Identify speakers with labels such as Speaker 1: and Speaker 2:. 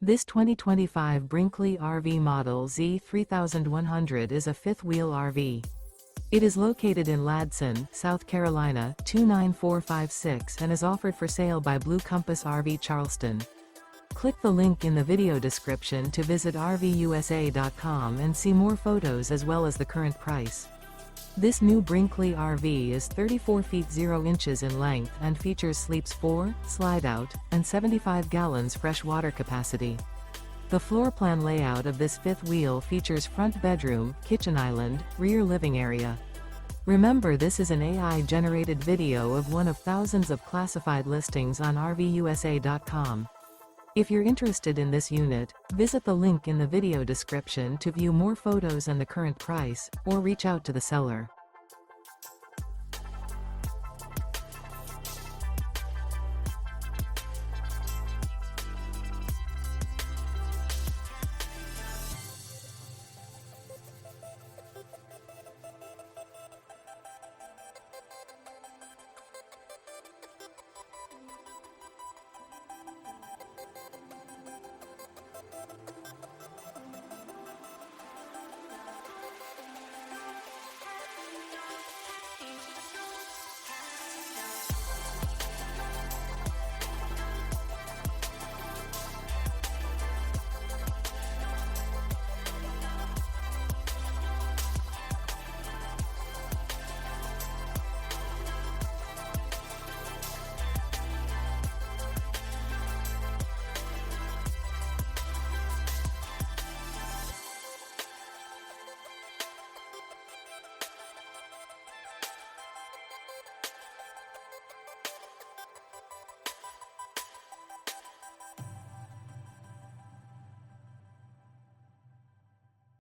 Speaker 1: This 2025 Brinkley RV Model Z 3100 is a fifth-wheel RV. It is located in Ladson, South Carolina, 29456 and is offered for sale by Blue Compass RV Charleston. Click the link in the video description to visit RVUSA.com and see more photos as well as the current price. This new Brinkley RV is 34 feet 0 inches in length and features sleeps 4, slide-out, and 75 gallons fresh water capacity. The floor plan layout of this fifth wheel features front bedroom, kitchen island, rear living area. Remember, this is an AI-generated video of one of thousands of classified listings on RVUSA.com. If you're interested in this unit, visit the link in the video description to view more photos and the current price, or reach out to the seller.